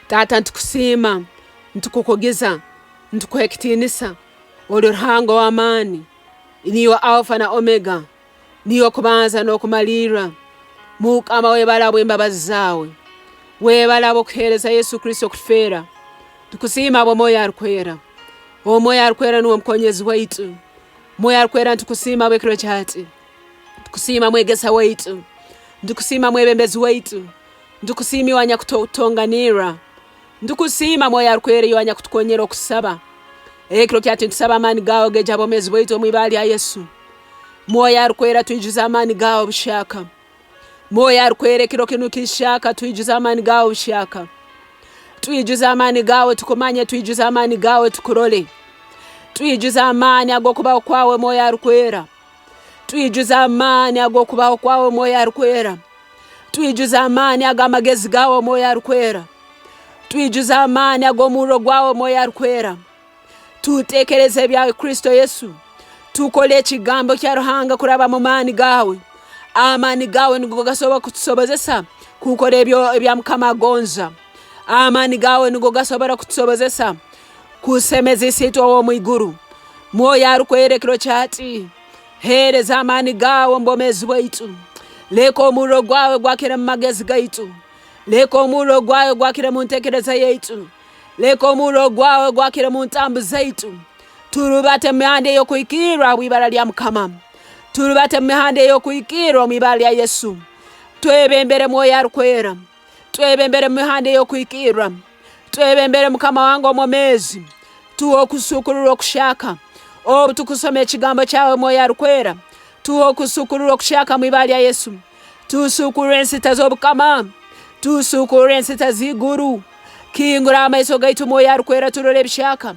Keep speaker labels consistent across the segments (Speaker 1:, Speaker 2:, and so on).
Speaker 1: Taata ntukusima, ntukukugeza, ntukuhekitinisa. Uli ruhango w'amani, niyo Alfa na Omega, niyo kubanza no kumalira. Mukama webala bw'embabazi zawe, webala bokuhereza Yesu Kristo kufera. Tukusima Omwoyo Arukwera. Omwoyo Arukwera niwo mkonyezi waitu. Omwoyo Arukwera ntukusima bwekiro chati. Tukusima mwegesa waitu. Ntukusima mwebembezi waitu. Ntukusimi wanya kutonganira. Ntukusima Omwoyo Arukwera yanya kutukonyera okusaba. Ekiro kyati ntusaba amani gawo gejabo mezi waitu mwibali ya Yesu. Omwoyo Arukwera tuijuza amani gawo bushaka. Omwoyo Arukwera ekiro kinu kishaka tuijuza amani gawo bushaka. Tuijuza amani gawe tukumanye, tuijuza amani gawe tukurole. Tuijuza amani agokubaho kwawe Omwoyo Arukwera. Tuijuza amani agokubaho kwawe Omwoyo Arukwera. Tuijuza amani agamagezi gawe Omwoyo Arukwera. Tuijuza amani agomuro gwawe Omwoyo Arukwera. Tutekereze byawe Kristo Yesu. Tukole ekigambo kya Ruhanga kuraba mu mani gawe. Amani gawe nigo gasobola kutusobozesa kukora ebya Mukama agonza. Amani gawe nigo gasobora kutusobozesa kusemeza isito wo mwiguru. Omwoyo Arukwera ekiro kyati hereza amani gawe mbomezi waitu. Leko omuro gwawe gwakire mu magezi gaitu. Leko omuro gwawe gwakire mu ntekereza yaitu. Leko omuro gwawe gwakire mu ntambu zaitu. Turubate mihande yo kuikirwa wibala lya Mukama. Turubate mihande yo kuikirwa mwibali ya Yesu. Twebembere Omwoyo Arukwera. Twebembere mihande yo kuikirwa. Twebembere Mukama wangu omwomezi. Tuwo kusukurura okushaka. Tukusome ekigambo kyawe Omwoyo Arukwera. Tuwo kusukurura okushaka mwibali ya Yesu. Tusukurure ensita z'obukama. Tusukurure ensita z'iguru. Kingura amaiso gaitu Omwoyo Arukwera turole ebishaka.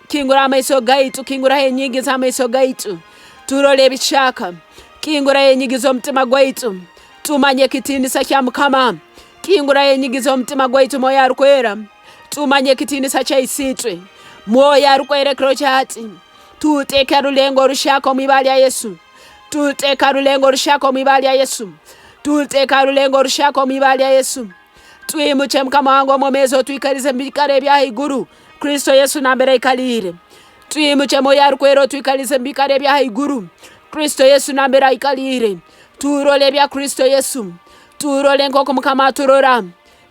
Speaker 1: Kingura amaiso gaitu, kingura enyigi z'amaiso gaitu. Turole ebishaka. Kingura enyigi z'omutima gwaitu. Tumanye ekitindisa kya Mukama. Kingura enyigi z'omutima gwaitu Omwoyo Arukwera. Tumanye ekitindisa kya isitwe. Omwoyo Arukwera ekiro kyati. Tuteka rulengo rushaka mwibali ya Yesu. Tuteka rulengo rushaka mwibali ya Yesu. Tuteka rulengo rushaka mwibali ya Yesu. Twimuche Mukama wangu omwomezo twikalize mbikare bya iguru. Kristo Yesu nambere ikalire. Twimuche Omwoyo Arukwera twikalize mbikare bya iguru. Kristo Yesu nambere ikalire. Turole bya Kristo Yesu. Turole nkoko Mukama turora.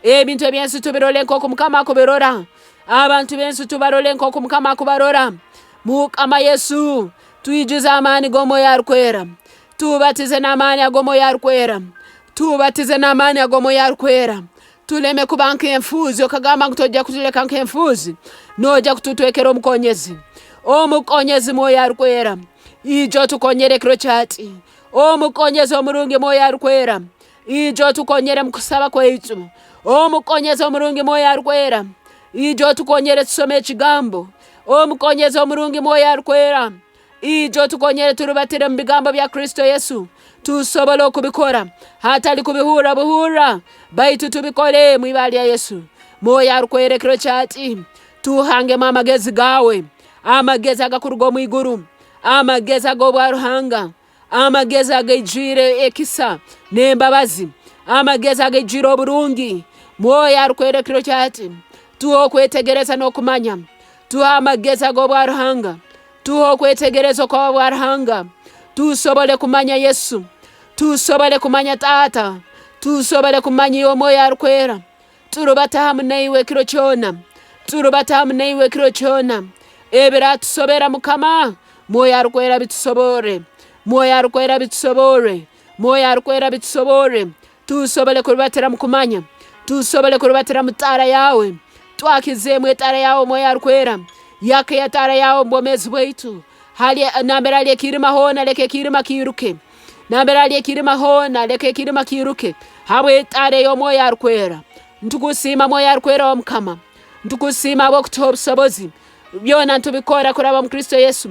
Speaker 1: Ebintu ebyensi tubirole nkoko Mukama kubirora. Abantu bensi tubarole nkoko Mukama kubarora. Mukama Yesu tuijuza amani g'Omwoyo Arukwera. Tubatize n'amani ag'Omwoyo Arukwera. Tubatize n'amani ag'Omwoyo Arukwera. Tuleme kubanka enfuzi okagamba kutojja kutuleka nk'enfuzi. Noja kututwekera omukonyezi. Omukonyezi Omwoyo Arukwera. Ijo tukonyere ekiro kyati. Omukonyezi omurungi Omwoyo Arukwera. Ijo tukonyere mukusaba kwaitu. Omukonyezi omurungi Omwoyo Arukwera. Ijo tukonyere tusome ekigambo. Omukonyezi omurungi Omwoyo Arukwera. Ijo tukonyere turubatire mu bigambo bya Kristo Yesu. Tusobola okubikora. Hatali kubihura buhura. Baitu tubikore mwibali ya Yesu. Omwoyo Arukwera ekiro kyati. Tuhangemu amagezi gawe. Amagezi agakuruga mwiguru. Amagezi ag'obwa Ruhanga. Amagezi agejire ekisa n'embabazi. Amagezi agejire oburungi. Omwoyo Arukwera ekiro kyati. Tuho kwetegereza n'okumanya. Tuha amagezi ag'obwa Ruhanga. Tuho kwetegereza okwa Ruhanga. Tusobole kumanya Yesu. Tusobole kumanya Taata. Tusobole kumanya Omwoyo Arukwera. Turubata hamu naiwe ekiro kyona. Turubata hamu naiwe ekiro kyona. Ebira tusobera Mukama. Omwoyo Arukwera bitusobore. Omwoyo Arukwera bitusobore. Omwoyo Arukwera bitusobore. Tusobole kurubatira mukumanya. Tusobole kurubatira mutara yawe. Twakizemu etara yawe Omwoyo Arukwera. Yake ya tara yawe mbomezi bwaitu. Hali nambera ali kirima hona leke kirima kiruke. Nambera ali kirima hona leke kirima kiruke. Hawe tare yo Omwoyo Arukwera. Ntukusima Omwoyo Arukwera wa Mukama. Ntukusima abo kutobusobozi. Byona ntubikora kuraba mu Kristo Yesu.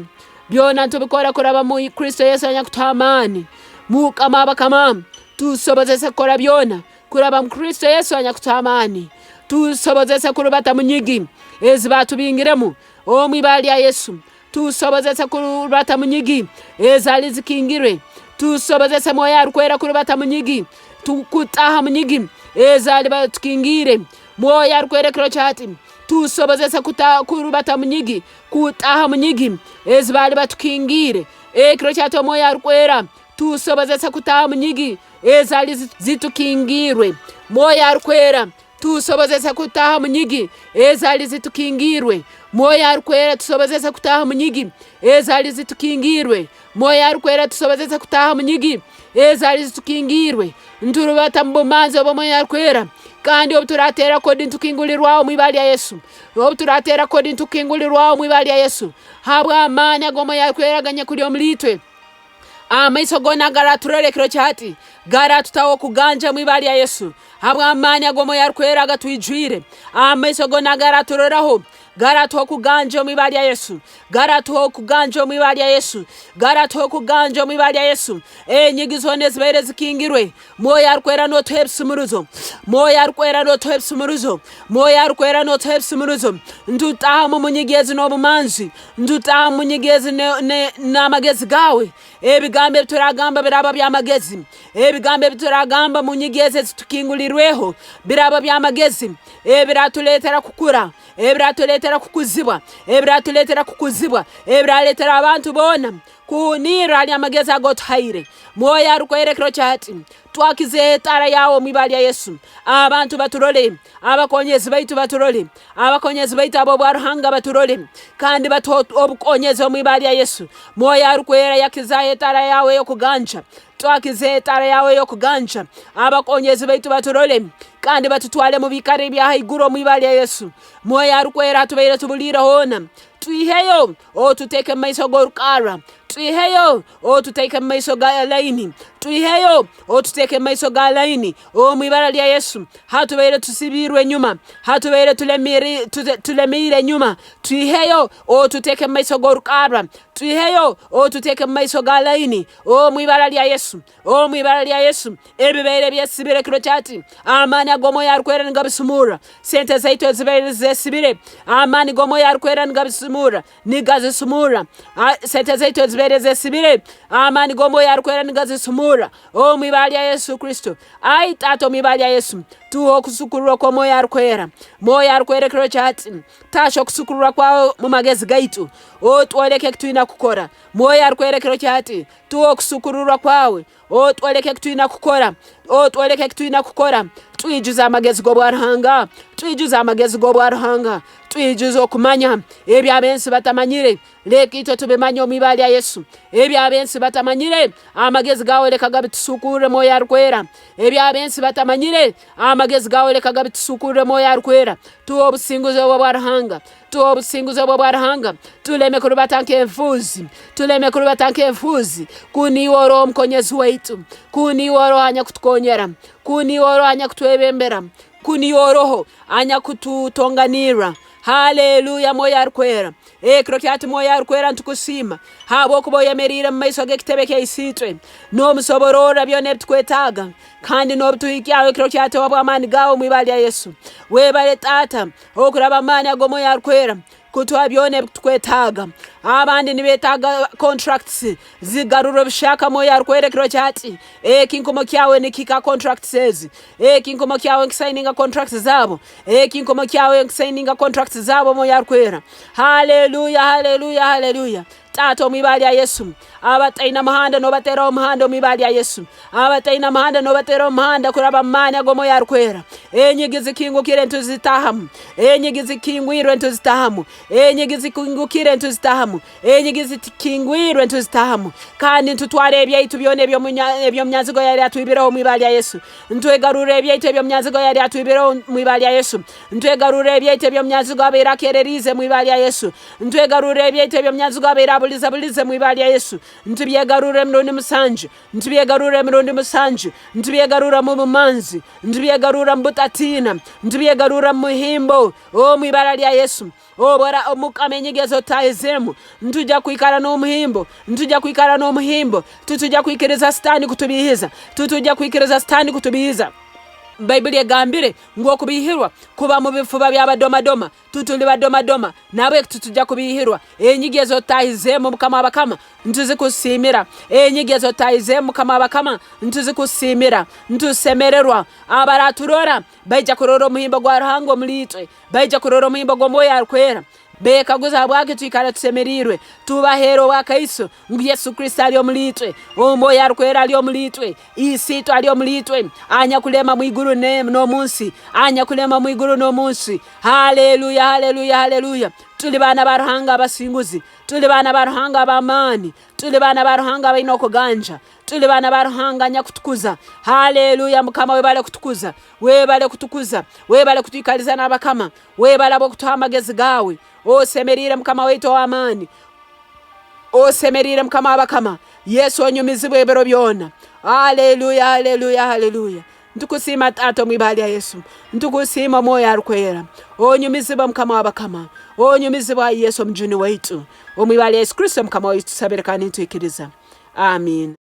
Speaker 1: Byona ntubikora kuraba mu Kristo Yesu anyakutamani. Mukama abakama. Tusobozese kora byona kuraba mu Kristo Yesu anyakutamani. Tusobozese kurubata munyigi. Ezi batubingiremu. Omwibali ya Yesu. Tusobozese kurubata munyigi. Ezali zikingire. Tusobozese Omwoyo Arukwera kurubata munyigi. Tukutaha munyigi. Ezali batukingire. Mwoyo Arukwera kiro chati tusobozesa kurubata munyigi kutaha munyigi ezibali batukingire kiro chati Omwoyo Arukwera tusobozesa kutaha munyigi ezali zitukingirwe. Mwoyo Arukwera tusobozesa kutaha munyigi ezali zitukingirwe. Mwoyo Arukwera tusobozesa kutaha munyigi ezali zitukingirwe. Mwoyo Arukwera tusobozesa kutaha munyigi ezali zitukingirwe. Nturubata mbumanzi Omwoyo Arukwera kandi obuturatera kodi ntukingulirwaho mwibali ya Yesu. Obuturatera kodi ntukingulirwaho mwibali ya Yesu. Habwa amani Omwoyo Arukwera ganye kuli omlitwe. Amaiso gona gara turere kiro chati gara tutawo kuganja mwibali ya Yesu. Habwa amani Omwoyo Arukwera gatwijwire. Amaiso gona gara tureraho gara to kuganja mwibali ya Yesu. Gara to kuganja mwibali ya Yesu. Gara to kuganja mwibali ya Yesu. Nyigizo nezibere zikingirwe. Mwoyo Arukwera no tebsumuruzo. Mwoyo Arukwera no tebsumuruzo. Mwoyo Arukwera no tebsumuruzo. Ndutaha mu munyigezi no bumanzi. Ndutaha mu munyigezi n'amagezi gawe. Ebigambe turagamba biraba byamagezi. Ebigambe turagamba mu nyigezi zitukingulirweho biraba byamagezi. Biratuletera kukura. Biratuletera kukuzibwa. Biratuletera kukuzibwa. Biraletera abantu bona kunira ali amagezi agothaire. Mwoyo Arukwera kiro chati twakize tara yawo mwibali ya Yesu. Abantu baturole, abakonyezi baitu baturole, abakonyezi baitu abo bwaruhanga baturole kandi obukonyezi mwibali ya Yesu. Mwoyo Arukwera yakizaye tara yawe yo kuganja. Twakize tara yawe yo kuganja. Abakonyezi baitu baturole kandi batutwale mu bikari bya haiguro mwibali ya Yesu. Mwoyo Arukwera tubeire tubulira hona. Tuiheyo tuteke maiso gorukara. Tuiheyo tuteke maiso ga laini. Tuiheyo tuteke maiso ga laini. Mwibali ya Yesu. Hatubeire tusibirwe nyuma. Hatubeire tulemire nyuma. Tuiheyo tuteke maiso gorukara. Tuiheyo tuteke maiso ga laini. Mwibali ya Yesu. Mwibali ya Yesu. Ebibeire byesibire kiro chati. Amani Omwoyo Arukwera ngabisumura. Sente zaitu zibeire zesibire. Amani Omwoyo Arukwera ngabisumura. Nigazisumura. Sente zaitu zibeire zesibire. Amani Omwoyo Arukwera ngazisumura. Mwibali ya Yesu Kristo. Ai tato mwibali ya Yesu. Tuho kusukurura kwa Omwoyo Arukwera. Omwoyo Arukwera kiro chati tasho kusukurura kwa mu magezi gaitu. Twoleke kituina kukora. Omwoyo Arukwera kiro chati tuho kusukurura kwawe. Twoleke kituina kukora. Twoleke kituina kukora. Twijuza amagezi go bwaruhanga. Twijuza amagezi go bwaruhanga. Twijuza okumanya ebyabensi batamanyire. Lekito tubemanya mwibali ya Yesu. Ebyabensi batamanyire amagezi gawe leka gabitusukure Omwoyo Arukwera. Ebyabensi batamanyire amagezi gawe leka gabitusukure Omwoyo Arukwera. Tuho obusinguzo bwaruhanga. Tuho obusinguzo bwaruhanga. Tuleme kurubatanke enfuzi. Tuleme kurubatanke enfuzi. Kuniworo omukonyezi waitu. Kuniworo anya kutukonyera. Kuniworo anya kutwebembera. Kuniworoho anya kututonganira. Haleluya Omwoyo Arukwera. Kiro kyati Omwoyo Arukwera ntukusima. Habo kuboyemerire mu maiso g'ekitebe ky'isitwe. N'omusoborora byone tukwetaga. Kandi n'obutuhikyawe kiro kyati wabw'amani gawe mwibali ya Yesu. Webale Taata okuraba amani Omwoyo Arukwera. Kutwa byone tukwetaga. Abandi nibetaga contracts zigaruro bishaka Omwoyo Arukwera kiro kyati. Kinkomo kyawe nikika contracts ezi. Kinkomo kyawe nkisigninga contracts zabo. Kinkomo kyawe nkisigninga contracts zabo Omwoyo Arukwera. Haleluya, haleluya, haleluya. Tato mwibali ya Yesu. Abataina mahanda no batera omhanda mwibali ya Yesu. Abataina mahanda no batera omhanda kuraba amani Omwoyo Arukwera. Enyigizi kingukire ntuzitahamu. Enyigizi kingwirwe ntuzitahamu. Enyigizi kingukire ntuzitahamu. Enyigizi kingwirwe ntuzitahamu. Kandi ntutware ebyaitu byone ebyo mnyazigo yari atwibiraho mwibali ya Yesu. Ntwegarure ebyaitu ebyo mnyazigo yari atwibiraho mwibali ya Yesu. Ntwegarure ebyaitu ebyo mnyazigo abirakererize mwibali ya Yesu. Ntwegarure ebyaitu ebyo mnyazigo abirabulize mwibali ya Yesu. Ntubyegarure mrundi musanje. Ntubyegarure mrundi musanje. Ntubyegarura mu bumanzi. Ntubyegarura mbutatina. Ntubyegarura muhimbo. Mwibali ya Yesu. Bora omukamenyigezo taizemu. Ntujja kwikara n'omuhimbo. Ntujja kwikara n'omuhimbo. Tutujja kwikiriza Satani kutubihiza. Tutujja kwikiriza Satani kutubihiza. Bible yagambire ngo kubihirwa kuba mu bifuba by'abadomadoma tutuli badomadoma nawe tutujja kubihirwa enyigezo tayizemu mukama abakama ntuzikusimira enyigezo tayizemu mukama abakama ntuzikusimira ntusemererwa abaraturora baija kurora muhimbo gwa ruhango mulitwe baija kurora muhimbo gwa Omwoyo Arukwera bekaguza bwake twikara tusemerirwe tubahero wakaiso ngo Yesu Kristo ali omulitwe Omwoyo Arukwera ali omulitwe isito ali omulitwe anya kulema mwiguru no munsi anya kulema mwiguru no munsi. Haleluya haleluya haleluya. Tuli bana baruhanga abasinguzi, tuli bana baruhanga abamani, tuli bana baruhanga abainoko ganja, tuli bana baruhanga nyakutukuza. Haleluya mukama webale kutukuza, webale kutukuza, webale kutwikaliza n'abakama, webale abo kutuha amagezi gawe. Osemerire mukama wetu w'amani, osemerire mukama w'abakama. Yesu onyumizibwe ebiro byona. Haleluya haleluya haleluya. Ntukusima Taata mwibali ya Yesu, ntukusima Omwoyo Arukwera. Onyumizibwa mukama w'abakama, onyumizibwa Yesu mjuni wetu. Omwibali ya Yesu Kristo mukama wetu tusabire kandi ntwikiriza. Amen.